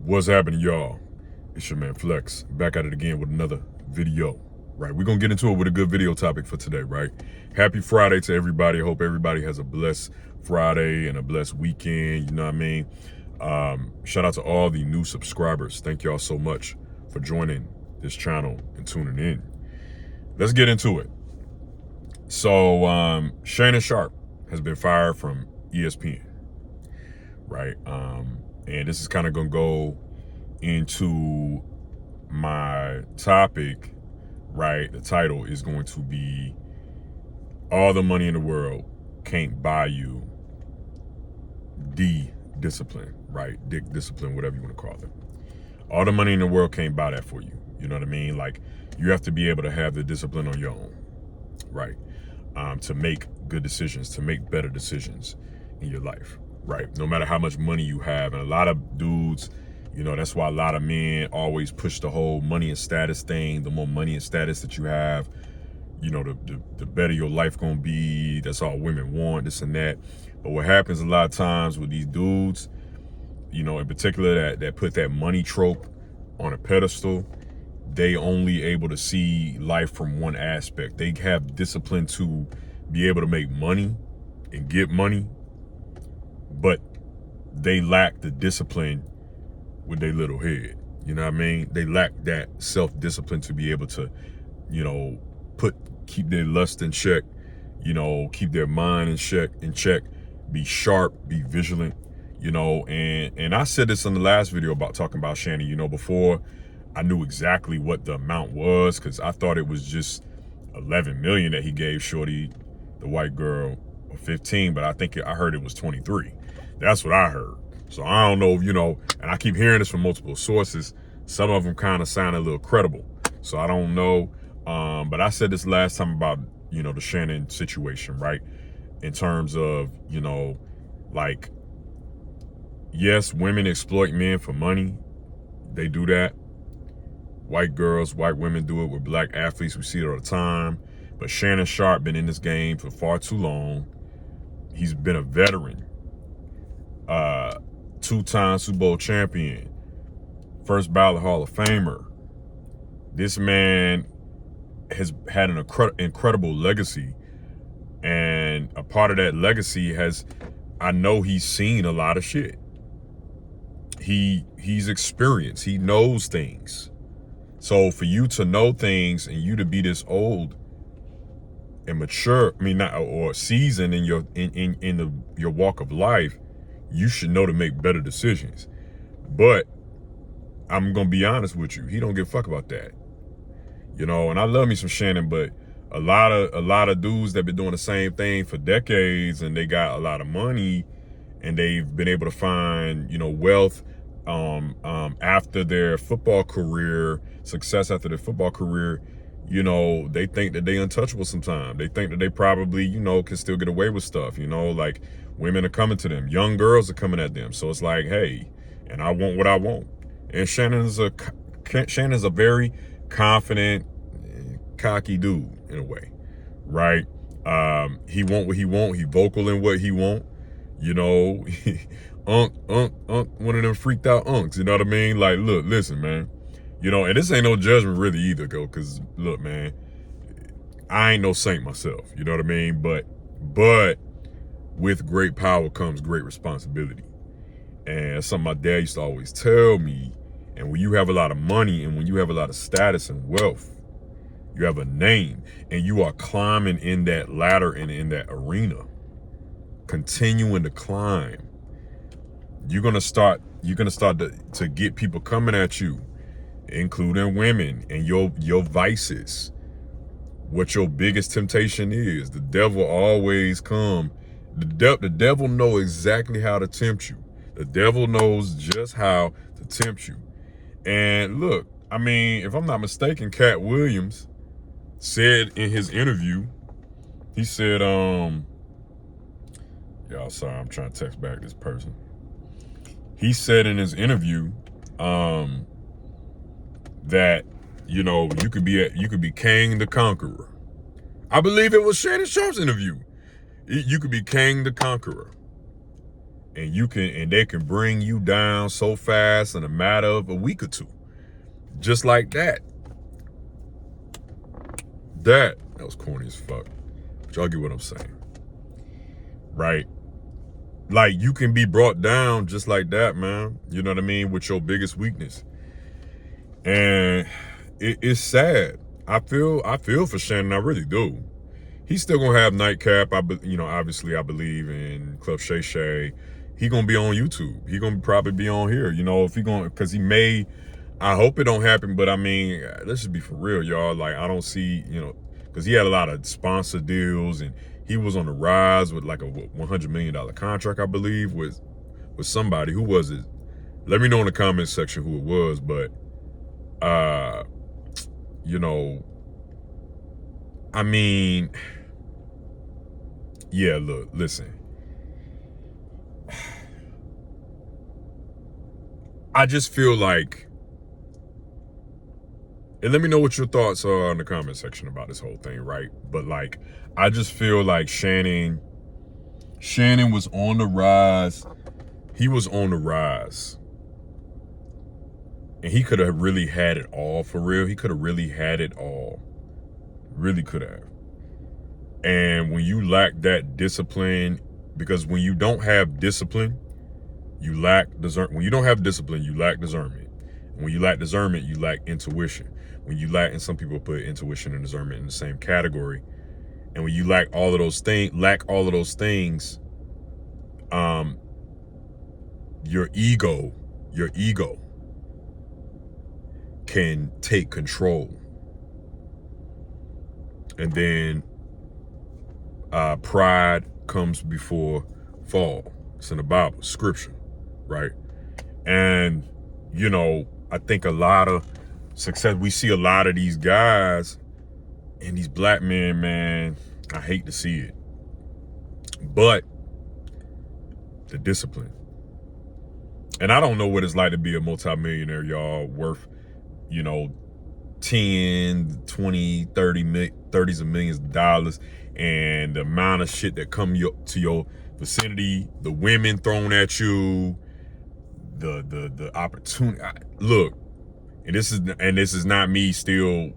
What's happening, y'all? It's your man Flex, back at it again with another video, right? We're gonna get into it with a good video topic for today, right? Happy Friday to everybody. I hope everybody has a blessed Friday and a blessed weekend, you know what I mean? Shout out to all the new subscribers. Thank y'all so much for joining this channel and tuning in. Let's get into it. So, Shannon Sharpe has been fired from ESPN, right? And this is kind of gonna go into my topic, right? The title is going to be All the Money in the World Can't Buy You Discipline, right? Discipline, whatever you want to call it. All the money in the world can't buy that for you. You know what I mean? Like, you have to be able to have the discipline on your own, right? To make good decisions, to make better decisions in your life, right? No matter how much money you have. And a lot of dudes, you know, that's why a lot of men always push the whole money and status thing. The more money and status that you have, you know, the better your life gonna be. That's all women want, this and that. But what happens a lot of times with these dudes, you know, in particular that put that money trope on a pedestal, they only able to see life from one aspect. They have discipline to be able to make money and get money, but they lack the discipline with their little head. You know what I mean? They lack that self-discipline to be able to, you know, keep their lust in check, you know, keep their mind in check, be sharp, be vigilant, you know. And I said this in the last video about talking about Shannon, you know, before I knew exactly what the amount was, because I thought it was just 11 million that he gave Shorty, the white girl, or 15, but I heard it was 23. That's what I heard. So I don't know, you know, and I keep hearing this from multiple sources. Some of them kind of sound a little credible. So I don't know. But I said this last time about, you know, the Shannon situation, right? In terms of, you know, like, yes, women exploit men for money. They do that. White girls, white women do it with black athletes. We see it all the time. But Shannon Sharpe been in this game for far too long. He's been a veteran. Two-time Super Bowl champion. First ballot Hall of Famer. This man has had an incredible legacy. And a part of that legacy I know he's seen a lot of shit. He's experienced. He knows things. So for you to know things and you to be this old and mature, I mean, not or seasoned in your walk of life, you should know to make better decisions. But I'm gonna be honest with you, he don't give a fuck about that. You know, and I love me some Shannon, but a lot of dudes that been doing the same thing for decades and they got a lot of money and they've been able to find, you know, wealth after their football career, success after their football career, you know, they think that they untouchable sometimes. They think that they probably, you know, can still get away with stuff, you know, like women are coming to them, young girls are coming at them. So it's like, hey, and I want what I want. And Shannon's a very confident, cocky dude in a way, right? He want what he want. He vocal in what he want, you know. One of them freaked out unks, you know what I mean? Like, look, listen, man, you know, and this ain't no judgment really either, because look, man, I ain't no saint myself, you know what I mean? But with great power comes great responsibility. And that's something my dad used to always tell me. And when you have a lot of money and when you have a lot of status and wealth, you have a name and you are climbing in that ladder and in that arena, continuing to climb, you're gonna start to get people coming at you, including women and your vices. What your biggest temptation is. The devil always come. The devil know exactly how to tempt you. The devil knows just how to tempt you. And look, I mean, if I'm not mistaken, Cat Williams said in his interview, he said, y'all, sorry, I'm trying to text back this person. He said in his interview that, you know, you could be Kang the Conqueror. I believe it was Shannon Sharpe's interview. You could be Kang the Conqueror. and they can bring you down so fast in a matter of a week or two. Just like that. That was corny as fuck. But y'all get what I'm saying. Right? Like, you can be brought down just like that, man. You know what I mean? With your biggest weakness. And it's sad. I feel for Shannon. I really do. He's still gonna have Nightcap. Obviously, I believe in Club Shay Shay. He gonna be on YouTube. He gonna probably be on here. If he gonna, because he may. I hope it don't happen. But I mean, let's just be for real, y'all. Like, I don't see, because he had a lot of sponsor deals and he was on the rise with like a $100 million contract, I believe, with somebody. Who was it? Let me know in the comments section who it was. But I mean, yeah, look, listen. I just feel like, and let me know what your thoughts are in the comment section about this whole thing, right? But like, I just feel like Shannon was on the rise. He was on the rise. And he could have really had it all, for real. He could have really had it all. Really could have. And when you lack that discipline, because when you don't have discipline, you lack discernment. When you don't have discipline, you lack discernment. And when you lack discernment, you lack intuition. When you lack, and some people put intuition and discernment in the same category. And when you lack all of those things, your ego can take control. And then pride comes before fall. It's in the Bible, scripture, right? And, I think a lot of success, we see a lot of these guys and these black men, man, I hate to see it. But the discipline. And I don't know what it's like to be a multimillionaire, y'all, worth, 10, 20, 30s of millions of dollars, and the amount of shit that come to your vicinity, the women thrown at you, the opportunity. Look, and this is not me still,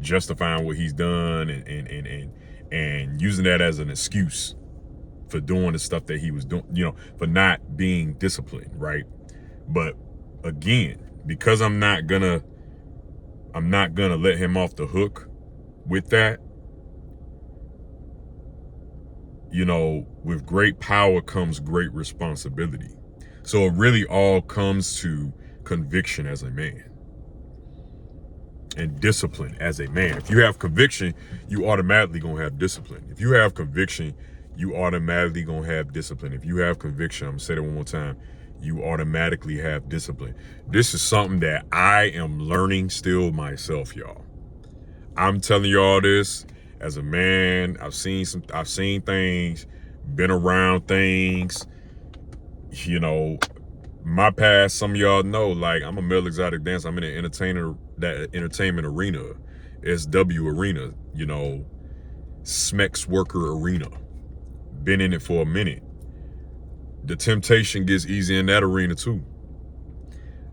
justifying what he's done and using that as an excuse for doing the stuff that he was doing, for not being disciplined, right? But again, because I'm not gonna let him off the hook with that. With great power comes great responsibility. So it really all comes to conviction as a man and discipline as a man. If you have conviction, you automatically gonna have discipline. If you have conviction, you automatically gonna have discipline. If you have conviction, I'm gonna say that one more time, you automatically have discipline. This is something that I am learning still myself, y'all. I'm telling y'all this as a man. I've seen things, been around things, my past. Some of y'all know, like, I'm a male exotic dancer. I'm in the entertainment arena, SW arena, Smex worker arena. Been in it for a minute. The temptation gets easy in that arena too.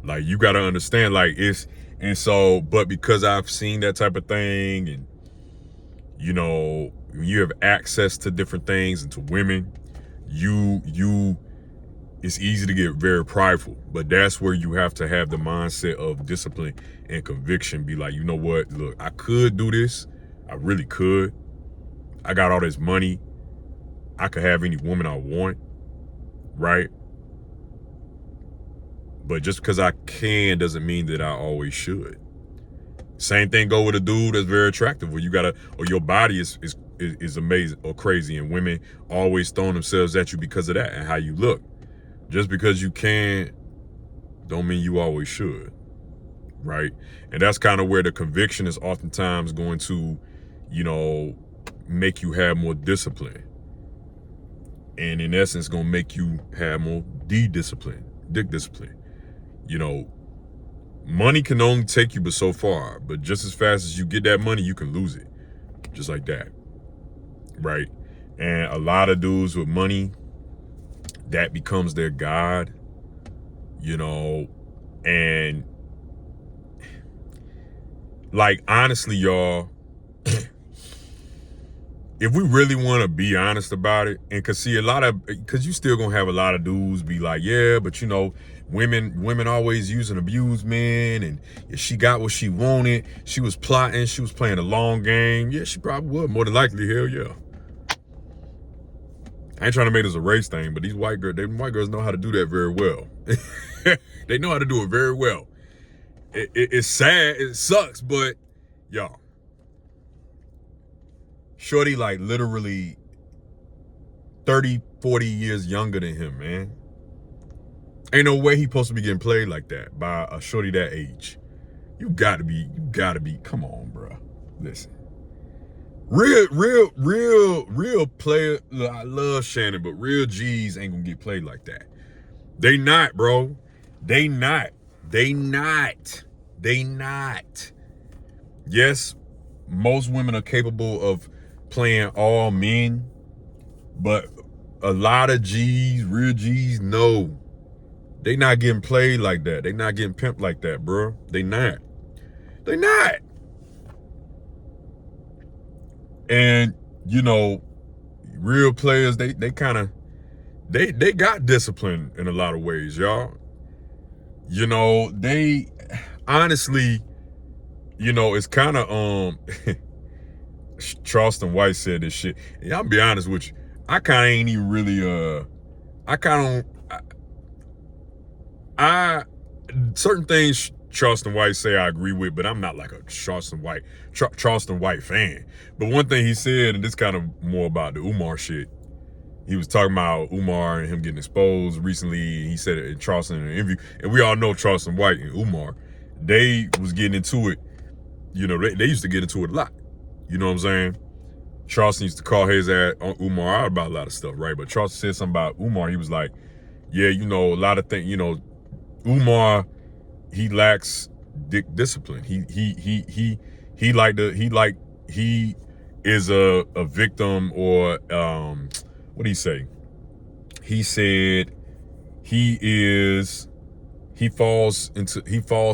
Like, you got to understand, like, but because I've seen that type of thing, and when you have access to different things and to women, it's easy to get very prideful. But that's where you have to have the mindset of discipline and conviction. Be like, you know what? Look, I could do this. I really could. I got all this money. I could have any woman I want, right? But just because I can doesn't mean that I always should. Same thing go with a dude that's very attractive, where your body is amazing or crazy, and women always throwing themselves at you because of that and how you look. Just because you can don't mean you always should, right? And that's kind of where the conviction is oftentimes going to, make you have more discipline. And in essence, gonna make you have more discipline. Money can only take you but so far, but just as fast as you get that money, you can lose it. Just like that, right? And a lot of dudes with money, that becomes their God, you know. And like, honestly, y'all, if we really want to be honest about it, and cause see cause you still gonna have a lot of dudes be like, yeah, but you know, women always use and abuse men, and if she got what she wanted, she was plotting, she was playing a long game. Yeah, she probably would, more than likely, hell yeah. I ain't trying to make this a race thing, but these white girls know how to do that very well. They know how to do it very well. It's sad, it sucks, but y'all, shorty like literally 30, 40 years younger than him, man. Ain't no way he supposed to be getting played like that by a shorty that age. You gotta be, come on, bro. Listen. Real player, I love Shannon, but real G's ain't gonna get played like that. They not, bro. They not. Yes, most women are capable of playing all men, but a lot of G's, real G's, no. They not getting played like that. They not getting pimped like that, bro. They not. And, you know, real players, they kind of, they got discipline in a lot of ways, y'all. You know, they, honestly, you know, it's kind of, Charleston White said this shit. And I'll be honest with you, I kind of ain't even really, certain things Charleston White say I agree with, but I'm not like a Charleston White fan. But one thing he said, and this kind of more about the Umar shit, he was talking about Umar and him getting exposed recently. He said it in Charleston in an interview, and we all know Charleston White and Umar, they was getting into it. You know, they used to get into it a lot. You know what I'm saying? Charleston used to call his ass on Umar out about a lot of stuff, right? But Charleston said something about Umar. He was like, yeah, you know, a lot of things, you know, Umar, he lacks discipline. He is a victim, or what did he say? He said he falls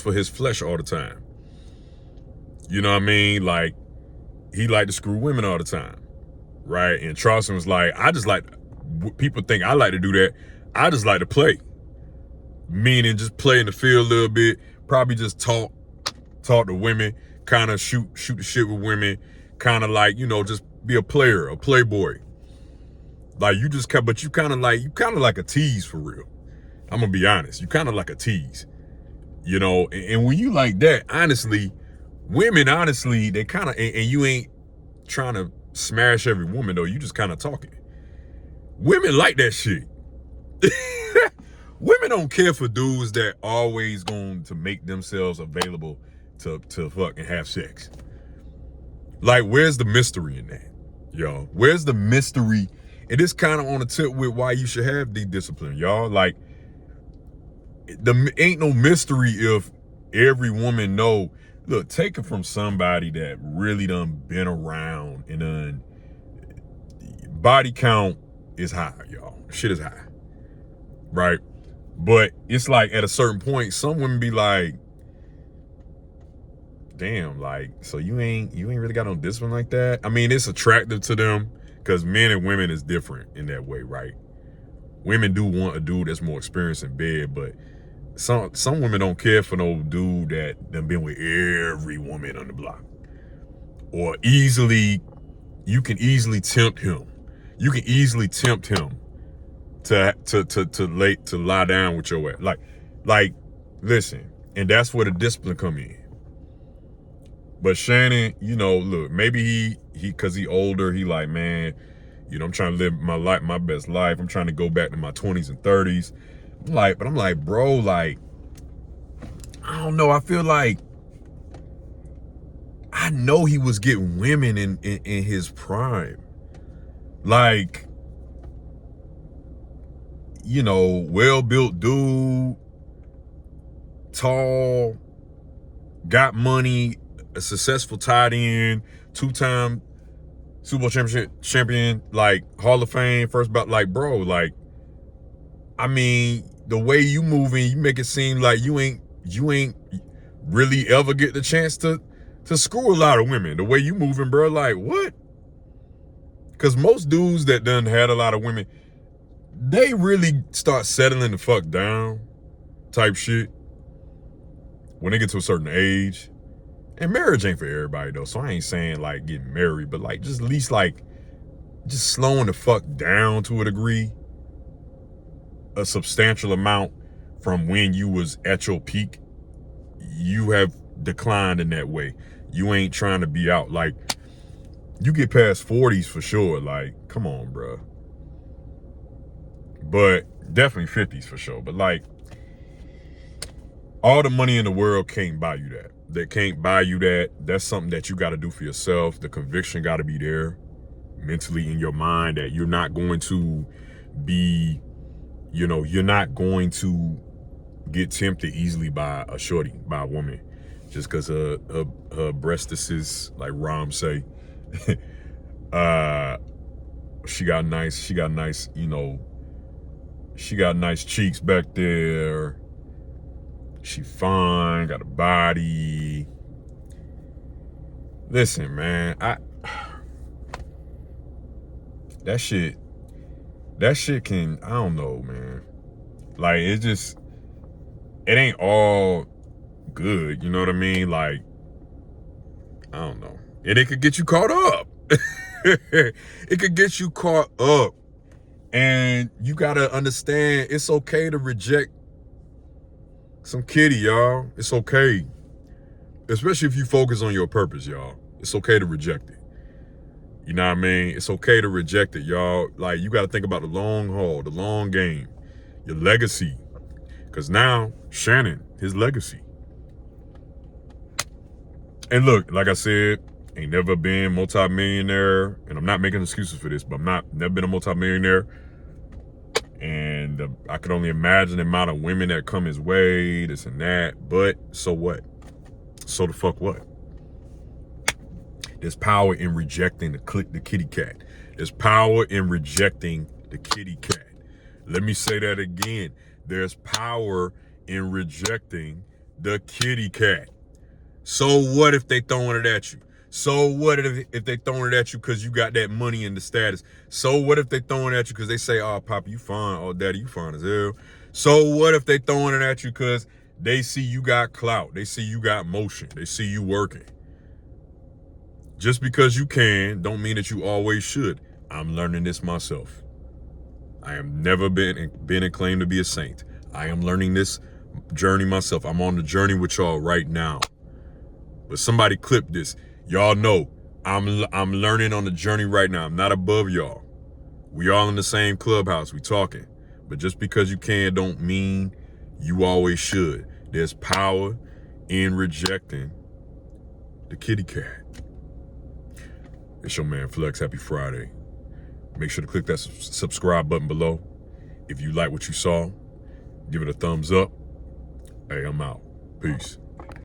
for his flesh all the time. You know what I mean? Like, he like to screw women all the time, right? And Charleston was like, people think I like to do that. I just like to play. Meaning just play in the field a little bit, probably just talk to women, kind of shoot the shit with women, kind of like, you know, just be a player, a playboy. Like, you kind of like a tease for real. I'm gonna be honest, you kind of like a tease, you know. And when you like that, honestly, women, they kind of, and you ain't trying to smash every woman though, you just kind of talking. Women like that shit. Women don't care for dudes that always going to make themselves available to fucking have sex. Like, where's the mystery in that, y'all? Where's the mystery? It is kind of on the tip with why you should have the discipline, y'all. Like, ain't no mystery if every woman know. Look, take it from somebody that really done been around and done. Body count is high, y'all. Shit is high, right? But it's like, at a certain point, some women be like, damn, like, so you ain't really got no discipline like that. I mean, it's attractive to them because men and women is different in that way, right? Women do want a dude that's more experienced in bed, but some women don't care for no dude that done been with every woman on the block. Or you can easily tempt him. You can easily tempt him to lie down with your ass. Like, listen, and that's where the discipline come in. But Shannon, you know, look, maybe he cause he older, he like, man, you know, I'm trying to live my best life. I'm trying to go back to my 20s and 30s. I'm like, bro, like, I don't know. I feel like, I know he was getting women in his prime. Like, you know, well-built dude, tall, got money, a successful tight end, 2-time Super Bowl champion, like Hall of Fame, first bout, like, bro, like, I mean, the way you moving, you make it seem like you ain't really ever get the chance to screw a lot of women. The way you moving, bro, like what? Because most dudes that done had a lot of women, they really start settling the fuck down type shit when they get to a certain age. And marriage ain't for everybody though, so I ain't saying like getting married, but like just at least like just slowing the fuck down to a degree, a substantial amount from when you was at your peak. You have declined in that way. You ain't trying to be out. Like, you get past 40s for sure. Like, come on, bro. But definitely 50s for sure. But like, all the money in the world can't buy you that. They can't buy you that. That's something that you got to do for yourself. The conviction got to be there mentally in your mind that you're not going to be, you know, you're not going to get tempted easily by a shorty, by a woman, just because her breastises, like Rom say. She got nice, you know, she got nice cheeks back there. She fine, got a body. Listen, man, that shit can, I don't know, man. Like, it ain't all good, you know what I mean? Like, I don't know. And it could get you caught up. It could get you caught up. And you gotta understand, it's okay to reject some kitty, y'all. It's okay. Especially if you focus on your purpose, y'all. It's okay to reject it. You know what I mean? It's okay to reject it, y'all. Like, you gotta think about the long haul, the long game, your legacy. Because now, Shannon, his legacy. And look, like I said, ain't never been multi-millionaire, and I'm not making excuses for this, but never been a multi-millionaire. And I could only imagine the amount of women that come his way, this and that. But so what? So the fuck what? There's power in rejecting the kitty cat. There's power in rejecting the kitty cat. Let me say that again. There's power in rejecting the kitty cat. So what if they throwing it at you? So what if they throwing it at you because you got that money and the status? So what if they throwing it at you because they say, oh, Papa, you fine. Oh, Daddy, you fine as hell. So what if they throwing it at you because they see you got clout? They see you got motion. They see you working. Just because you can don't mean that you always should. I'm learning this myself. I have never been and claimed to be a saint. I am learning this journey myself. I'm on the journey with y'all right now. But somebody clip this. Y'all know I'm learning on the journey right now. I'm not above y'all. We all in the same clubhouse. We talking. But just because you can don't mean you always should. There's power in rejecting the kitty cat. It's your man Flex. Happy Friday. Make sure to click that subscribe button below. If you like what you saw, give it a thumbs up. Hey, I'm out. Peace.